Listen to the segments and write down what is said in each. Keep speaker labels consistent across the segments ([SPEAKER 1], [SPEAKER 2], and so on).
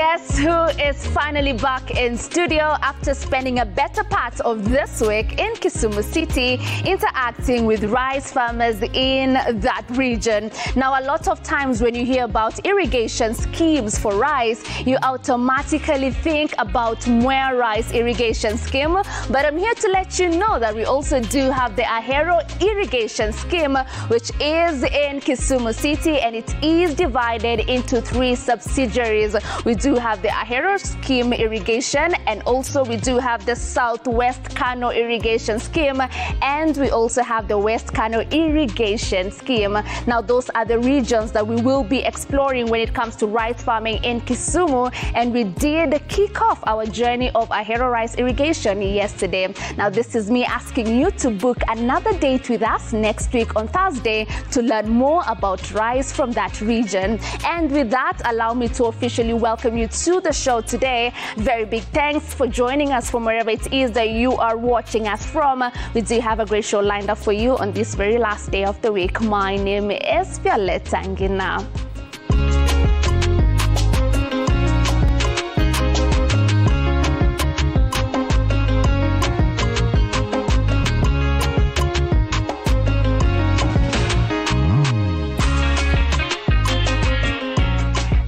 [SPEAKER 1] Guess who is finally back in studio after spending a better part of this week in Kisumu City interacting with rice farmers in that region. Now, a lot of times when you hear about irrigation schemes for rice, you automatically think about Mwea Rice Irrigation Scheme. But I'm here to let you know that we also do have the Ahero Irrigation Scheme, which is in Kisumu City, and it is divided into 3 subsidiaries. We do have the Ahero Scheme Irrigation, and also we do have the Southwest Kano Irrigation Scheme, and we also have the West Kano Irrigation Scheme. Now, those are the regions that we will be exploring when it comes to rice farming in Kisumu, and we did kick off our journey of Ahero Rice Irrigation yesterday. Now, this is me asking you to book another date with us next week on Thursday to learn more about rice from that region. And with that, allow me to officially welcome you to the show today. Very big thanks for joining us from wherever it is that you are watching us from. We do have a great show lined up for you on this very last day of the week. My name is Violetta Ngina.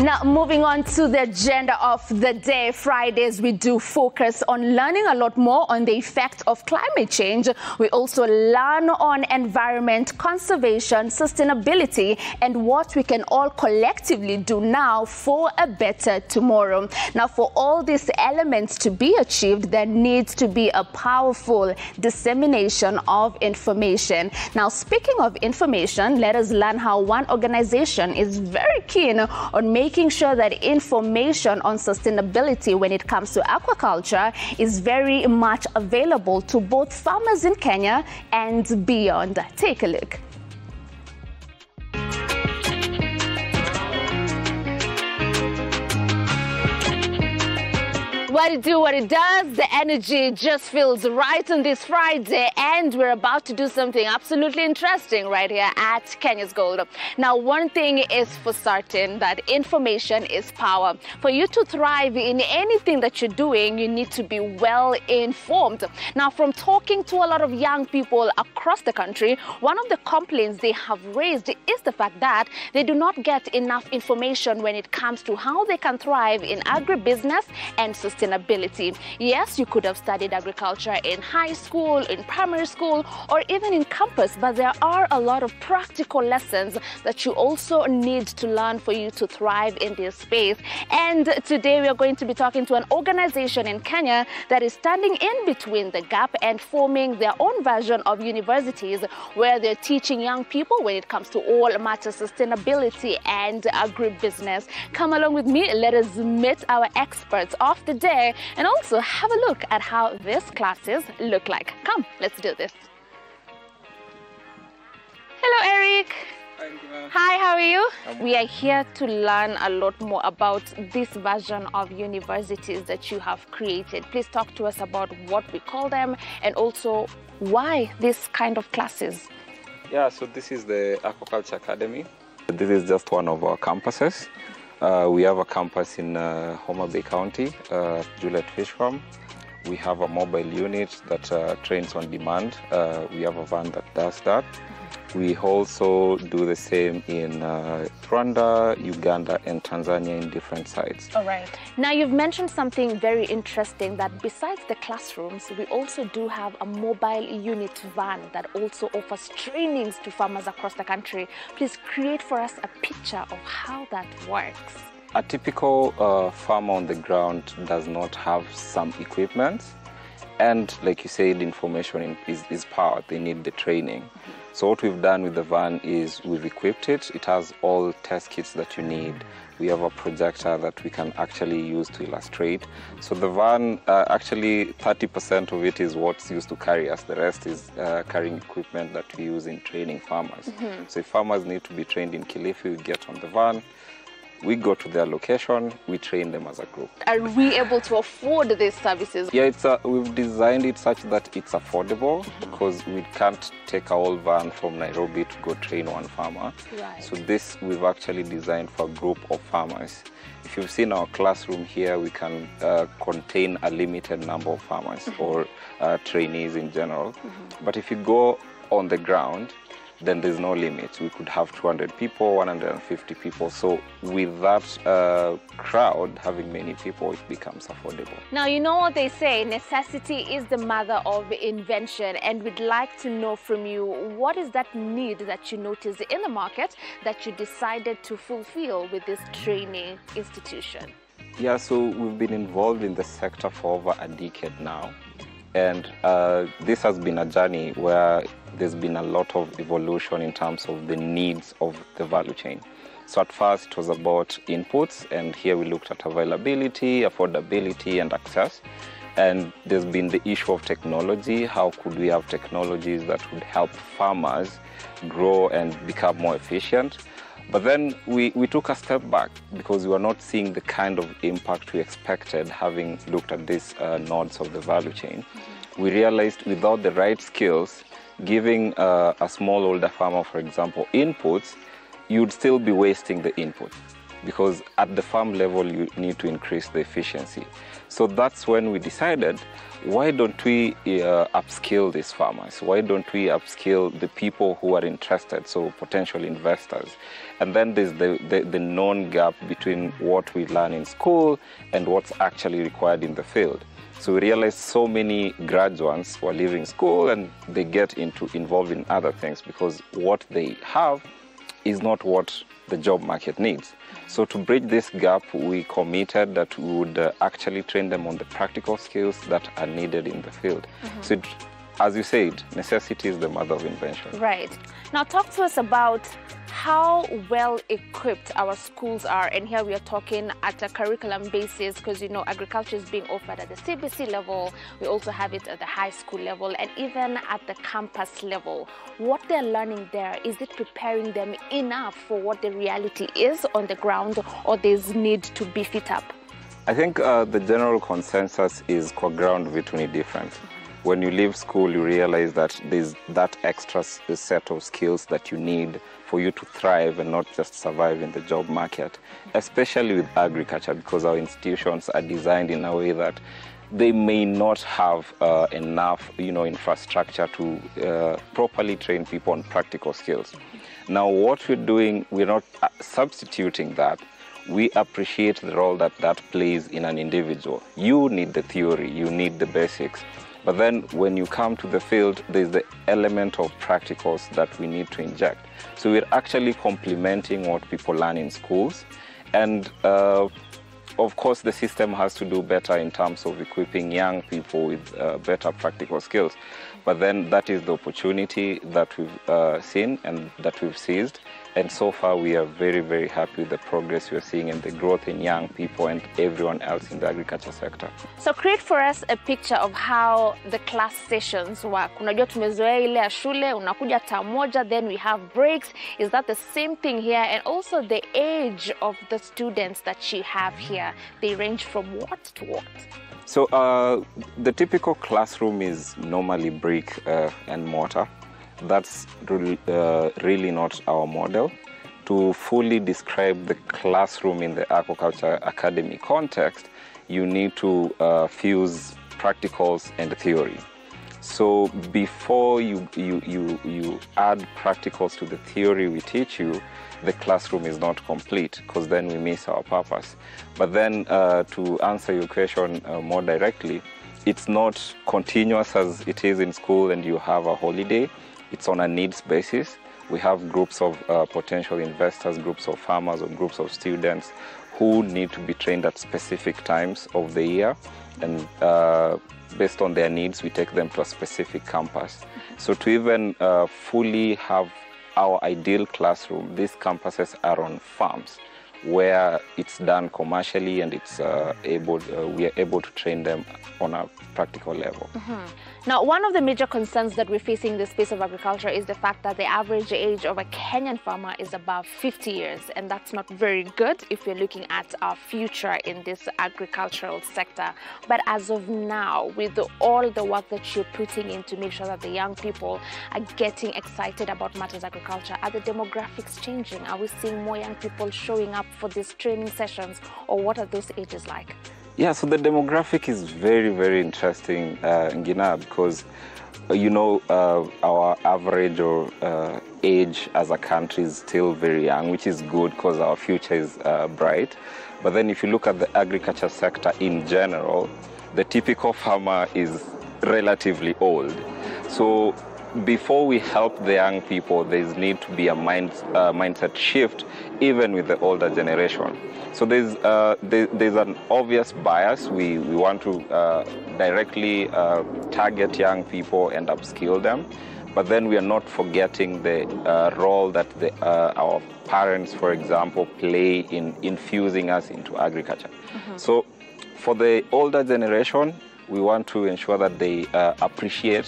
[SPEAKER 1] Now, moving on to the agenda of the day, Fridays, we do focus on learning a lot more on the effect of climate change. We also learn on environment, conservation, sustainability, and what we can all collectively do now for a better tomorrow. Now, for all these elements to be achieved, there needs to be a powerful dissemination of information. Now, speaking of information, let us learn how one organization is very keen on making sure that information on sustainability when it comes to aquaculture is very much available to both farmers in Kenya and beyond. Take a look. What it does, the energy just feels right on this Friday, and we're about to do something absolutely interesting right here at Kenya's Gold. Now, one thing is for certain, that information is power. For you to thrive in anything that you're doing, you need to be well informed. Now, from talking to a lot of young people across the country, one of the complaints they have raised is the fact that they do not get enough information when it comes to how they can thrive in agribusiness and sustainability. Yes, you could have studied agriculture in high school, in primary school, or even in campus, but there are a lot of practical lessons that you also need to learn for you to thrive in this space. And today we are going to be talking to an organization in Kenya that is standing in between the gap and forming their own version of universities where they're teaching young people when it comes to all matters sustainability and agribusiness. Come along with me, let us meet our experts of the day and also have a look at how these classes look like. Come, let's do this. Hello, Eric. Hi, how are you? We are here to learn a lot more about this version of universities that you have created. Please talk to us about what we call them and also why this kind of classes.
[SPEAKER 2] Yeah, so this is the Aquaculture Academy. This is just one of our campuses. We have a campus in Homa Bay County, Juliet Fish Farm. We have a mobile unit that trains on demand. We have a van that does that. We also do the same in Rwanda, Uganda, and Tanzania in different sites.
[SPEAKER 1] All right. Now, you've mentioned something very interesting, that besides the classrooms, we also do have a mobile unit van that also offers trainings to farmers across the country. Please create for us a picture of how that works.
[SPEAKER 2] A typical farmer on the ground does not have some equipment. And like you said, information is power. They need the training. So what we've done with the van is we've equipped it. It has all test kits that you need. We have a projector that we can actually use to illustrate. So the van, actually 30% of it is what's used to carry us. The rest is carrying equipment that we use in training farmers. So if farmers need to be trained in Kilifi, we get on the van. We go to their location, we train them as a group.
[SPEAKER 1] Are we able to afford these services?
[SPEAKER 2] Yeah, we've designed it such that it's affordable because we can't take a whole van from Nairobi to go train one farmer.
[SPEAKER 1] Right.
[SPEAKER 2] So this we've actually designed for a group of farmers. If you've seen our classroom here, we can contain a limited number of farmers or trainees in general. But if you go on the ground, then there's no limit. We could have 200 people, 150 people. So with that crowd, having many people, it becomes affordable.
[SPEAKER 1] Now, you know what they say, necessity is the mother of invention. And we'd like to know from you, what is that need that you noticed in the market that you decided to fulfill with this training institution?
[SPEAKER 2] Yeah, so we've been involved in the sector for over a decade now. And this has been a journey where there's been a lot of evolution in terms of the needs of the value chain. So at first it was about inputs, and here we looked at availability, affordability, and access. And there's been the issue of technology. How could we have technologies that would help farmers grow and become more efficient? But then we took a step back because we were not seeing the kind of impact we expected having looked at these nodes of the value chain. We realized without the right skills, giving a smallholder farmer, for example, inputs, you'd still be wasting the input because at the farm level, you need to increase the efficiency. So that's when we decided, why don't we upskill these farmers? Why don't we upskill the people who are interested, so potential investors? And then there's the known gap between what we learn in school and what's actually required in the field. So we realized so many graduates were leaving school and they get involved in other things because what they have is not what the job market needs. So to bridge this gap, we committed that we would actually train them on the practical skills that are needed in the field. So as you said, necessity is the mother of invention.
[SPEAKER 1] Right. Now talk to us about how well equipped our schools are, and here we are talking at a curriculum basis because you know agriculture is being offered at the CBC level, we also have it at the high school level and even at the campus level. What they're learning there, is it preparing them enough for what the reality is on the ground, or there's need to beef it up?
[SPEAKER 2] I think the general consensus is ground between different. When you leave school, you realize that there's that extra set of skills that you need for you to thrive and not just survive in the job market, especially with agriculture, because our institutions are designed in a way that they may not have enough, infrastructure to properly train people on practical skills. Now, what we're doing, we're not substituting that. We appreciate the role that plays in an individual. You need the theory, you need the basics. But then when you come to the field, there's the element of practicals that we need to inject. So we're actually complementing what people learn in schools. And of course, the system has to do better in terms of equipping young people with better practical skills. But then that is the opportunity that we've seen and that we've seized. And so far, we are very, very happy with the progress we're seeing and the growth in young people and everyone else in the agriculture sector.
[SPEAKER 1] So create for us a picture of how the class sessions work. Unajua tumezoea ile ya shule, unakuja term moja, then we have breaks. Is that the same thing here? And also the age of the students that you have here, they range from what to what?
[SPEAKER 2] So the typical classroom is normally brick and mortar. That's really not our model. To fully describe the classroom in the Aquaculture Academy context, you need to fuse practicals and theory. So before you add practicals to the theory we teach you, the classroom is not complete because then we miss our purpose. But then to answer your question more directly, it's not continuous as it is in school and you have a holiday. It's on a needs basis. We have groups of potential investors, groups of farmers, or groups of students who need to be trained at specific times of the year. And based on their needs, we take them to a specific campus. So to even fully have our ideal classroom, these campuses are on farms where it's done commercially and it's we are able to train them on a practical level.
[SPEAKER 1] Now, one of the major concerns that we're facing in the space of agriculture is the fact that the average age of a Kenyan farmer is above 50 years, and that's not very good if we're looking at our future in this agricultural sector. But as of now, with all the work that you're putting in to make sure that the young people are getting excited about matters agriculture, are the demographics changing? Are we seeing more young people showing up for these training sessions, or what are those ages like?
[SPEAKER 2] Yeah, so the demographic is very, very interesting, Ngina, because, our average or age as a country is still very young, which is good because our future is bright. But then if you look at the agriculture sector in general, the typical farmer is relatively old. So before we help the young people, there's need to be a mindset shift, even with the older generation. So there's an obvious bias. We want to directly target young people and upskill them, but then we are not forgetting the role that our parents, for example, play in infusing us into agriculture. So for the older generation, we want to ensure that they appreciate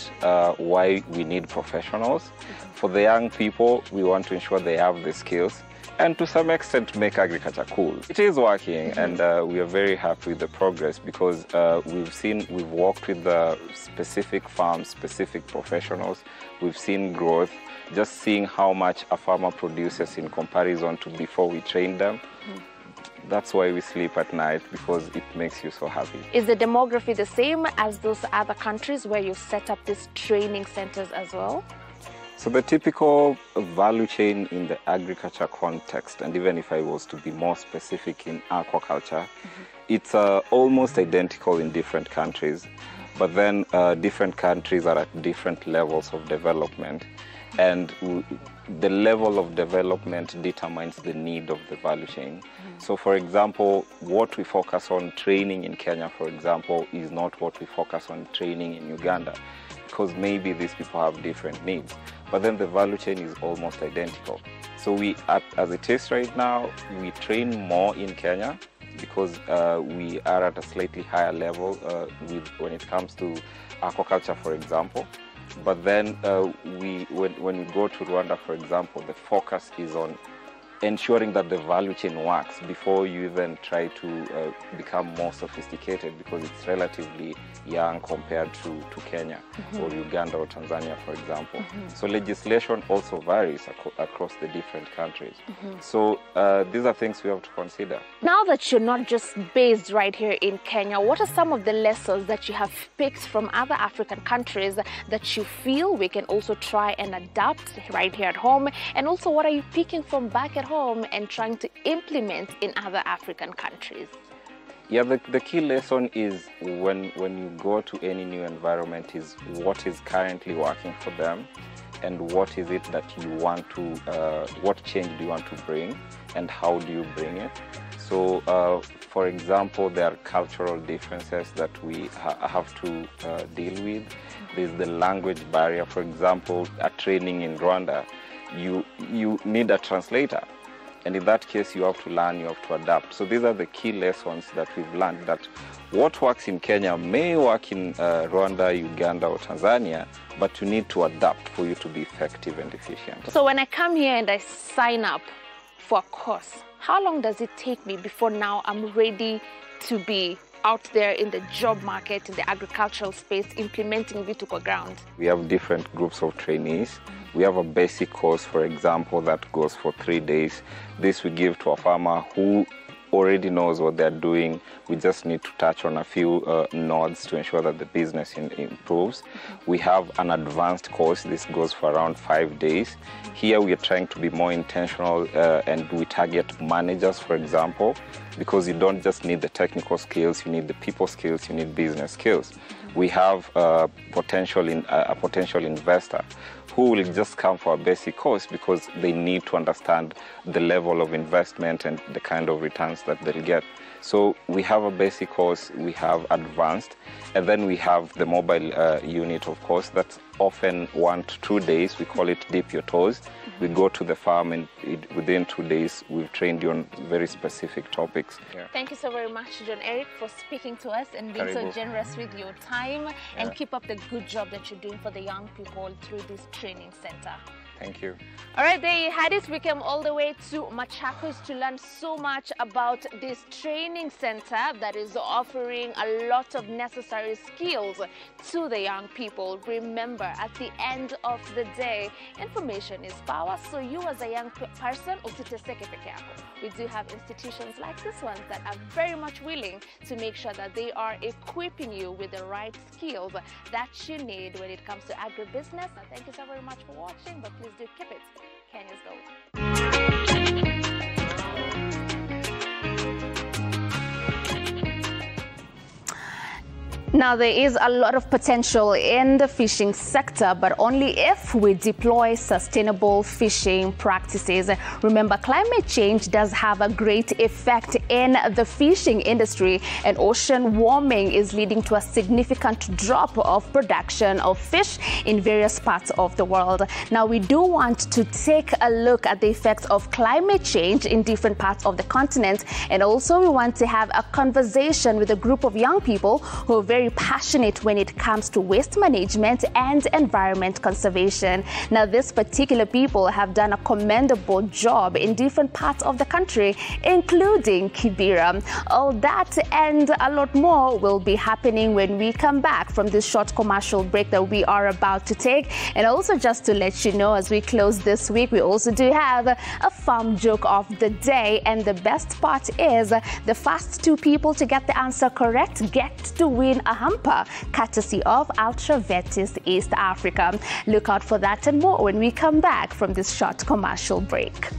[SPEAKER 2] why we need professionals. For the young people, we want to ensure they have the skills and to some extent make agriculture cool. It is working, and we are very happy with the progress because we've worked with the specific farms, specific professionals. We've seen growth, just seeing how much a farmer produces in comparison to before we trained them. That's why we sleep at night, because it makes you so happy.
[SPEAKER 1] Is the demography the same as those other countries where you set up these training centers as well?
[SPEAKER 2] So the typical value chain in the agriculture context, and even if I was to be more specific in aquaculture, it's almost identical in different countries, but then different countries are at different levels of development. And the level of development determines the need of the value chain. So for example, what we focus on training in Kenya, for example, is not what we focus on training in Uganda, because maybe these people have different needs. But then the value chain is almost identical. So as it is right now, we train more in Kenya because we are at a slightly higher level when it comes to aquaculture, for example. But then when we go to Rwanda, for example, the focus is on ensuring that the value chain works before you even try to become more sophisticated, because it's relatively young compared to Kenya or Uganda or Tanzania, for example. So legislation also varies across the different countries. So these are things we have to consider.
[SPEAKER 1] Now that you're not just based right here in Kenya, what are some of the lessons that you have picked from other African countries that you feel we can also try and adapt right here at home? And also, what are you picking from back at home and trying to implement in other African countries?
[SPEAKER 2] Yeah, the key lesson is when you go to any new environment is what is currently working for them and what is it that you want to, what change do you want to bring and how do you bring it. So, for example, there are cultural differences that we have to deal with. There's the language barrier. For example, at training in Rwanda, you need a translator. And in that case, you have to learn, you have to adapt. So these are the key lessons that we've learned, that what works in Kenya may work in Rwanda, Uganda, or Tanzania, but you need to adapt for you to be effective and efficient.
[SPEAKER 1] So when I come here and I sign up for a course, how long does it take me before now I'm ready to be out there in the job market, in the agricultural space, implementing Vituko ground?
[SPEAKER 2] We have different groups of trainees. We have a basic course, for example, that goes for 3 days. This we give to a farmer who already knows what they're doing. We just need to touch on a few nodes to ensure that the business improves. We have an advanced course. This goes for around 5 days. Here we are trying to be more intentional and we target managers, for example, because you don't just need the technical skills, you need the people skills, you need business skills. We have a potential investor who will just come for a basic course because they need to understand the level of investment and the kind of returns that they'll get. So we have a basic course, we have advanced, and then we have the mobile unit, of course, that often 1 to 2 days. We call it dip your toes. We go to the farm, and within 2 days, we've trained you on very specific topics. Yeah.
[SPEAKER 1] Thank you so very much, John Eric, for speaking to us and being so generous with your time. And keep up the good job that you're doing for the young people through this training center.
[SPEAKER 2] Thank you.
[SPEAKER 1] All right, there you had it. We came all the way to Machakos to learn so much about this training center that is offering a lot of necessary skills to the young people. Remember, at the end of the day, information is power. So you as a young person, we do have institutions like this one that are very much willing to make sure that they are equipping you with the right skills that you need when it comes to agribusiness. Now, thank you so very much for watching, but please do keep it Kenya's Gold. Now, there is a lot of potential in the fishing sector, but only if we deploy sustainable fishing practices. Remember, climate change does have a great effect in the fishing industry, and ocean warming is leading to a significant drop of production of fish in various parts of the world. Now, we do want to take a look at the effects of climate change in different parts of the continent, and also we want to have a conversation with a group of young people who are very passionate when it comes to waste management and environment conservation. Now, these particular people have done a commendable job in different parts of the country, including Kibera. All that and a lot more will be happening when we come back from this short commercial break that we are about to take. And also, just to let you know, as we close this week, we also do have a farm joke of the day. And the best part is the first 2 people to get the answer correct get to win a hamper, courtesy of Ultra Vetis East Africa. Look out for that and more when we come back from this short commercial break.